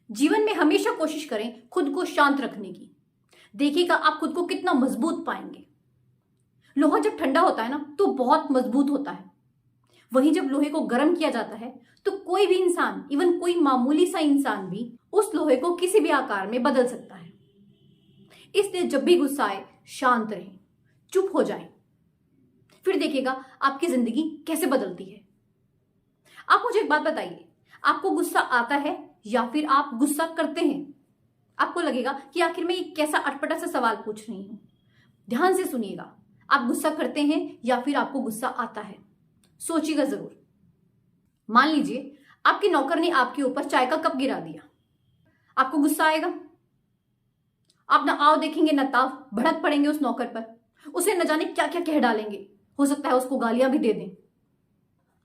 जीवन में हमेशा कोशिश करें खुद को शांत रखने की। देखिएगा आप खुद को कितना मजबूत पाएंगे। लोहा जब ठंडा होता है ना तो बहुत मजबूत होता है। वहीं जब लोहे को गर्म किया जाता है तो कोई भी इंसान, इवन कोई मामूली सा इंसान भी उस लोहे को किसी भी आकार में बदल सकता है। इसलिए जब भी गुस्सा आए शांत रहें, चुप हो जाएं। फिर देखिएगा आपकी जिंदगी कैसे बदलती है। आप मुझे एक बात बताइए, आपको गुस्सा आता है या फिर आप गुस्सा करते हैं? आपको लगेगा कि आखिर मैं ये कैसा अटपटा सा सवाल पूछ रही हूं। ध्यान से सुनिएगा, आप गुस्सा करते हैं या फिर आपको गुस्सा आता है? सोचिएगा जरूर। मान लीजिए आपके नौकर ने आपके ऊपर चाय का कप गिरा दिया, आपको गुस्सा आएगा? आप ना आओ देखेंगे ना ताव भड़क पड़ेंगे उस नौकर पर, उसे न जाने क्या क्या कह डालेंगे, हो सकता है उसको गालियां भी दे दें।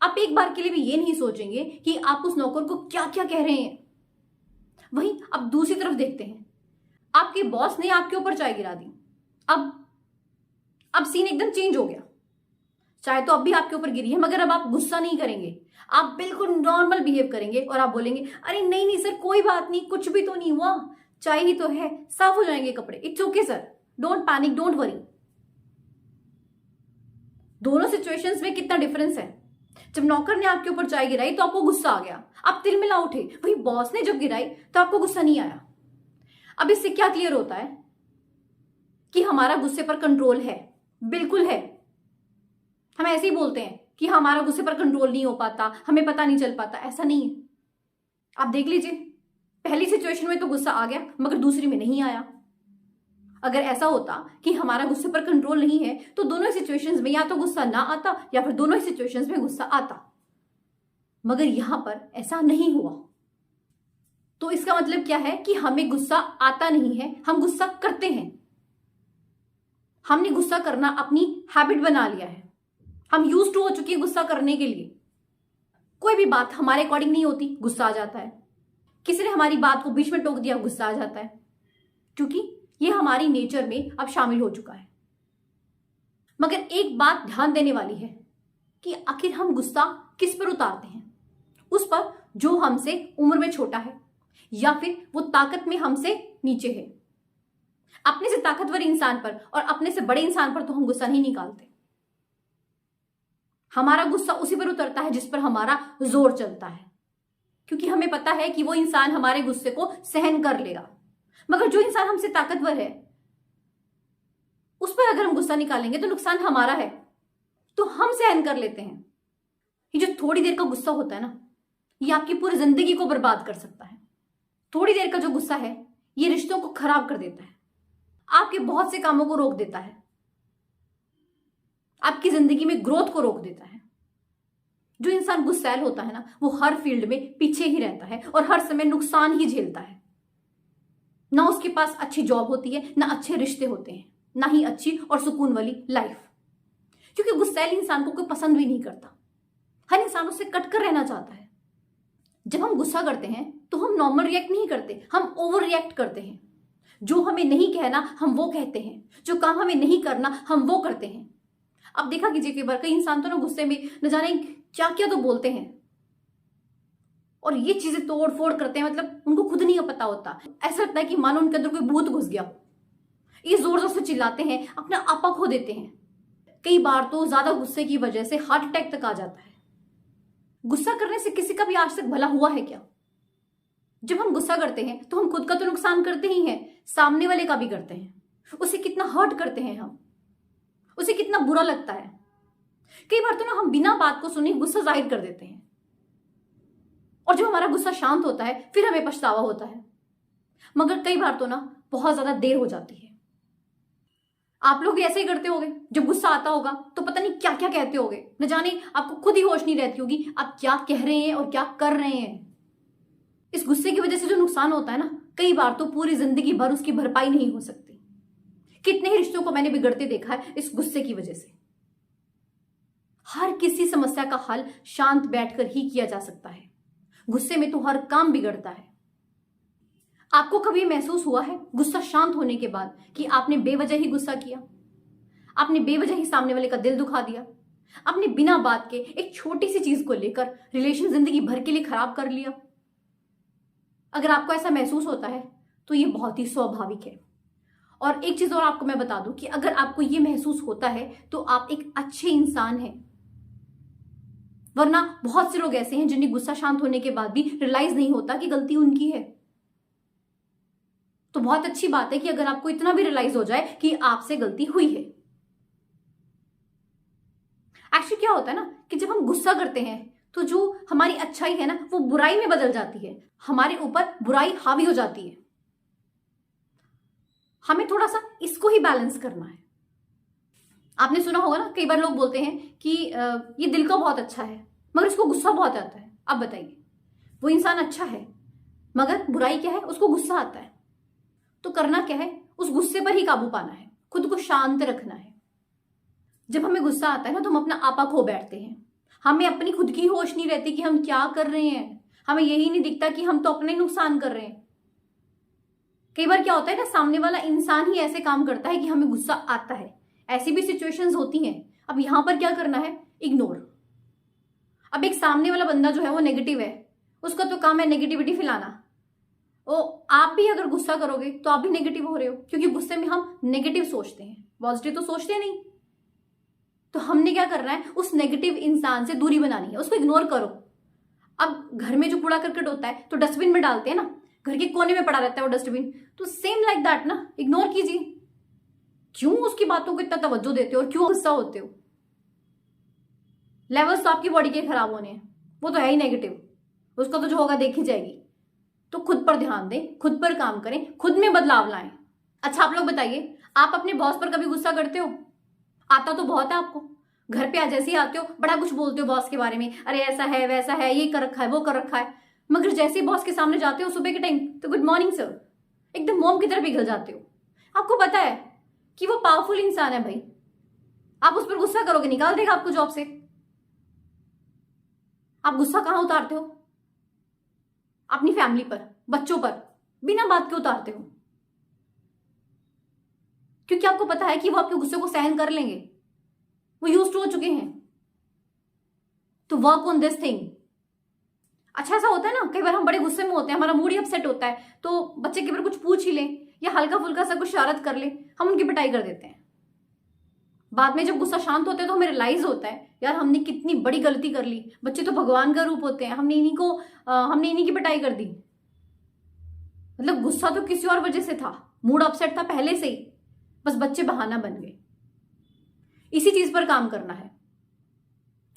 आप एक बार के लिए भी ये नहीं सोचेंगे कि आप उस नौकर को क्या क्या कह रहे हैं। वहीं अब दूसरी तरफ देखते हैं, आपके बॉस ने आपके ऊपर चाय गिरा दी। अब सीन एकदम चेंज हो गया। चाय तो अब भी आपके ऊपर गिरी है, मगर अब आप गुस्सा नहीं करेंगे, आप बिल्कुल नॉर्मल बिहेव करेंगे और आप बोलेंगे अरे नहीं नहीं सर, कोई बात नहीं, कुछ भी तो नहीं हुआ, चाय ही तो है, साफ हो जाएंगे कपड़े, it's okay sir, don't panic, don't worry. दोनों सिचुएशंस में कितना डिफरेंस है। जब नौकर ने आपके ऊपर चाय गिराई तो आपको गुस्सा आ गया, आप तिलमिला उठे। वही बॉस ने जब गिराई तो आपको गुस्सा नहीं आया। अब इससे क्या क्लियर होता है कि हमारा गुस्से पर कंट्रोल है, बिल्कुल है। हम ऐसे ही बोलते हैं कि हमारा गुस्से पर कंट्रोल नहीं हो पाता, हमें पता नहीं चल पाता, ऐसा नहीं है। आप देख लीजिए, पहली सिचुएशन में तो गुस्सा आ गया मगर दूसरी में नहीं आया। अगर ऐसा होता कि हमारा गुस्से पर कंट्रोल नहीं है तो दोनों सिचुएशंस में या तो गुस्सा ना आता या फिर दोनों ही सिचुएशंस में गुस्सा आता, मगर यहां पर ऐसा नहीं हुआ। तो इसका मतलब क्या है कि हमें गुस्सा आता नहीं है, हम गुस्सा करते हैं। हमने गुस्सा करना अपनी हैबिट बना लिया है, हम यूज टू हो चुके हैं गुस्सा करने के लिए। कोई भी बात हमारे अकॉर्डिंग नहीं होती, गुस्सा आ जाता है। किसी ने हमारी बात को बीच में टोक दिया, गुस्सा आ जाता है, क्योंकि ये हमारी नेचर में अब शामिल हो चुका है। मगर एक बात ध्यान देने वाली है कि आखिर हम गुस्सा किस पर उतारते हैं? उस पर जो हमसे उम्र में छोटा है या फिर वो ताकत में हमसे नीचे है। अपने से ताकतवर इंसान पर और अपने से बड़े इंसान पर तो हम गुस्सा नहीं निकालते। हमारा गुस्सा उसी पर उतरता है जिस पर हमारा जोर चलता है, क्योंकि हमें पता है कि वो इंसान हमारे गुस्से को सहन कर लेगा। मगर जो इंसान हमसे ताकतवर है उस पर अगर हम गुस्सा निकालेंगे तो नुकसान हमारा है, तो हम सहन कर लेते हैं। ये जो थोड़ी देर का गुस्सा होता है ना, ये आपकी पूरी जिंदगी को बर्बाद कर सकता है। थोड़ी देर का जो गुस्सा है ये रिश्तों को खराब कर देता है, आपके बहुत से कामों को रोक देता है, आपकी जिंदगी में ग्रोथ को रोक देता है। जो इंसान गुस्सैल होता है ना, वो हर फील्ड में पीछे ही रहता है और हर समय नुकसान ही झेलता है। ना उसके पास अच्छी जॉब होती है, ना अच्छे रिश्ते होते हैं, ना ही अच्छी और सुकून वाली लाइफ, क्योंकि गुस्सैल इंसान को कोई पसंद भी नहीं करता। हर इंसान उससे कटकर रहना चाहता है। जब हम गुस्सा करते हैं तो हम नॉर्मल रिएक्ट नहीं करते, हम ओवर रिएक्ट करते हैं। जो हमें नहीं कहना हम वो कहते हैं, जो काम हमें नहीं करना हम वो करते हैं। अब देखा कीजिए, कई बार कई इंसान तो ना गुस्से में न जाने क्या क्या तो बोलते हैं और ये चीजें तोड़ फोड़ करते हैं, मतलब उनको खुद नहीं पता होता। ऐसा लगता है कि मानो उनके अंदर कोई भूत घुस गया। ये जोर जोर से चिल्लाते हैं, अपना आपा खो देते हैं। कई बार तो ज्यादा गुस्से की वजह से हार्ट अटैक तक आ जाता है। गुस्सा करने से किसी का भी आज तक भला हुआ है क्या? जब हम गुस्सा करते हैं तो हम खुद का तो नुकसान करते ही हैं, सामने वाले का भी करते हैं। उसे कितना हर्ट करते हैं हम, उसे कितना बुरा लगता है। कई बार तो ना हम बिना बात को सुने गुस्सा जाहिर कर देते हैं और जब हमारा गुस्सा शांत होता है फिर हमें पछतावा होता है। मगर कई बार तो ना बहुत ज्यादा देर हो जाती है। आप लोग भी ऐसे ही करते होंगे, जब गुस्सा आता होगा तो पता नहीं क्या क्या कहते होंगे, न जाने आपको खुद ही होश नहीं रहती होगी आप क्या कह रहे हैं और क्या कर रहे हैं। इस गुस्से की वजह से जो नुकसान होता है ना, कई बार तो पूरी जिंदगी भर उसकी भरपाई नहीं हो सकती। कितने ही रिश्तों को मैंने बिगड़ते देखा है इस गुस्से की वजह से। हर किसी समस्या का हल शांत बैठकर ही किया जा सकता है, गुस्से में तो हर काम बिगड़ता है। आपको कभी महसूस हुआ है गुस्सा शांत होने के बाद कि आपने बेवजह ही गुस्सा किया, आपने बेवजह ही सामने वाले का दिल दुखा दिया, आपने बिना बात के एक छोटी सी चीज को लेकर रिलेशन जिंदगी भर के लिए खराब कर लिया? अगर आपको ऐसा महसूस होता है तो ये बहुत ही स्वाभाविक है। और एक चीज और आपको मैं बता दूं कि अगर आपको ये महसूस होता है तो आप एक अच्छे इंसान हैं। वरना बहुत से लोग ऐसे हैं जिन्हें गुस्सा शांत होने के बाद भी रियलाइज नहीं होता कि गलती उनकी है। तो बहुत अच्छी बात है कि अगर आपको इतना भी रियलाइज हो जाए कि आपसे गलती हुई है। एक्चुअली क्या होता है ना कि जब हम गुस्सा करते हैं तो जो हमारी अच्छाई है ना वो बुराई में बदल जाती है, हमारे ऊपर बुराई हावी हो जाती है। हमें थोड़ा सा इसको ही बैलेंस करना है। आपने सुना होगा ना, कई बार लोग बोलते हैं कि ये दिल का बहुत अच्छा है मगर उसको गुस्सा बहुत आता है। अब बताइए, वो इंसान अच्छा है मगर बुराई क्या है, उसको गुस्सा आता है। तो करना क्या है, उस गुस्से पर ही काबू पाना है, खुद को शांत रखना है। जब हमें गुस्सा आता है ना तो हम अपना आपा खो बैठते हैं। हमें अपनी खुद की होश नहीं रहती कि हम क्या कर रहे हैं। हमें यही नहीं दिखता कि हम तो अपने ही नुकसान कर रहे हैं। कई बार क्या होता है ना, सामने वाला इंसान ही ऐसे काम करता है कि हमें गुस्सा आता है। ऐसी भी सिचुएशंस होती हैं। अब यहां पर क्या करना है, इग्नोर। अब एक सामने वाला बंदा जो है वो नेगेटिव है, उसका तो काम है नेगेटिविटी फैलाना। ओ आप भी अगर गुस्सा करोगे तो आप भी नेगेटिव हो रहे हो, क्योंकि गुस्से में हम नेगेटिव सोचते हैं, पॉजिटिव तो सोचते नहीं। तो हमने क्या करना है, उस नेगेटिव इंसान से दूरी बनानी है, उसको इग्नोर करो। अब घर में जो कूड़ा करकट होता है तो डस्टबिन में डालते हैं ना, घर के कोने में पड़ा रहता है वो डस्टबिन, तो सेम लाइक दैट ना, इग्नोर कीजिए। क्यों उसकी बातों को इतना तवज्जो देते हो और क्यों गुस्सा होते हो? लेवल्स तो आपकी बॉडी के खराब होने हैं, वो तो है ही नेगेटिव, उसका तो जो होगा देखी जाएगी। तो खुद पर ध्यान दें, खुद पर काम करें, खुद में बदलाव लाएं। अच्छा आप लोग बताइए, आप अपने बॉस पर कभी गुस्सा करते हो? आता तो बहुत है आपको। घर पे जैसे ही आते हो बड़ा कुछ बोलते हो बॉस के बारे में, अरे ऐसा है वैसा है, ये कर रखा है वो कर रखा है। मगर जैसे ही बॉस के सामने जाते हो सुबह के टाइम तो गुड मॉर्निंग सर, एकदम मोम की तरह पिघल जाते हो। आपको पता है कि वो पावरफुल इंसान है भाई, आप उस पर गुस्सा करोगे निकाल देगा आपको जॉब से। आप गुस्सा कहां उतारते हो? अपनी फैमिली पर, बच्चों पर, बिना बात के उतारते हो, क्योंकि आपको पता है कि वो आपके गुस्से को सहन कर लेंगे, वो यूज्ड टू हो चुके हैं। तो वर्क ऑन दिस थिंग। अच्छा ऐसा होता है ना, कई बार हम बड़े गुस्से में होते हैं, हमारा मूड ही अपसेट होता है, तो बच्चे के बारे कुछ पूछ ही लें या हल्का फुल्का सा कुछ शरारत कर ले, हम उनकी पिटाई कर देते हैं। बाद में जब गुस्सा शांत होता है तो हमें रियलाइज होता है यार हमने कितनी बड़ी गलती कर ली। बच्चे तो भगवान का रूप होते हैं, हमने इन्हीं की पिटाई कर दी। मतलब गुस्सा तो किसी और वजह से था, मूड अपसेट था पहले से ही, बस बच्चे बहाना बन गए। इसी चीज पर काम करना है।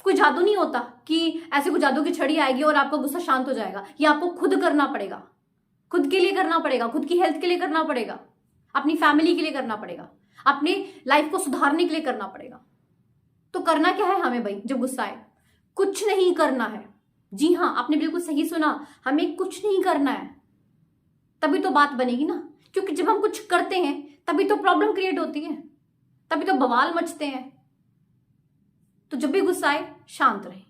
कोई जादू नहीं होता कि ऐसे कोई जादू की छड़ी आएगी और आपका गुस्सा शांत हो जाएगा। ये आपको खुद करना पड़ेगा, खुद के लिए करना पड़ेगा, खुद की हेल्थ के लिए करना पड़ेगा, अपनी फैमिली के लिए करना पड़ेगा, अपने लाइफ को सुधारने के लिए करना पड़ेगा। तो करना क्या है हमें भाई जब गुस्सा आए? कुछ नहीं करना है। जी हाँ, आपने बिल्कुल सही सुना, हमें कुछ नहीं करना है। तभी तो बात बनेगी ना, क्योंकि जब हम कुछ करते हैं तभी तो प्रॉब्लम क्रिएट होती है, तभी तो बवाल मचते हैं। तो जब भी गुस्सा आए शांत रहें,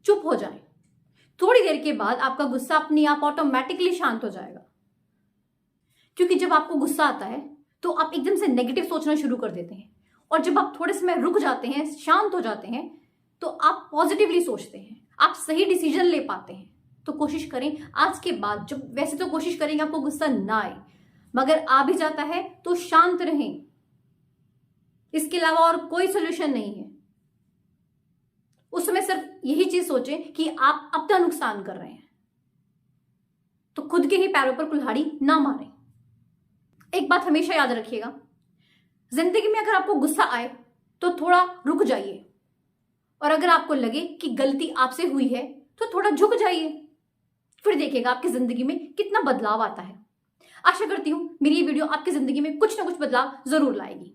चुप हो जाएं। थोड़ी देर के बाद आपका गुस्सा अपने आप ऑटोमेटिकली शांत हो जाएगा। क्योंकि जब आपको गुस्सा आता है तो आप एकदम से नेगेटिव सोचना शुरू कर देते हैं, और जब आप थोड़े समय रुक जाते हैं, शांत हो जाते हैं, तो आप पॉजिटिवली सोचते हैं, आप सही डिसीजन ले पाते हैं। तो कोशिश करें आज के बाद, जब वैसे तो कोशिश करेंगे आपको गुस्सा ना आए, मगर आ भी जाता है तो शांत रहें। इसके अलावा और कोई सोल्यूशन नहीं है। उस समय सिर्फ यही चीज सोचें कि आप अपना नुकसान कर रहे हैं, तो खुद के ही पैरों पर कुल्हाड़ी ना मारें। एक बात हमेशा याद रखिएगा, जिंदगी में अगर आपको गुस्सा आए तो थोड़ा रुक जाइए, और अगर आपको लगे कि गलती आपसे हुई है तो थोड़ा झुक जाइए। फिर देखिएगा आपकी जिंदगी में कितना बदलाव आता है। आशा करती हूं मेरी ये वीडियो आपकी जिंदगी में कुछ ना कुछ बदलाव जरूर लाएगी।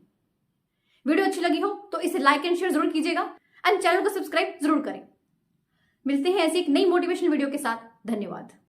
वीडियो अच्छी लगी हो तो इसे लाइक एंड शेयर जरूर कीजिएगा, एंड चैनल को सब्सक्राइब जरूर करें। मिलते हैं ऐसी एक नई मोटिवेशनल वीडियो के साथ। धन्यवाद।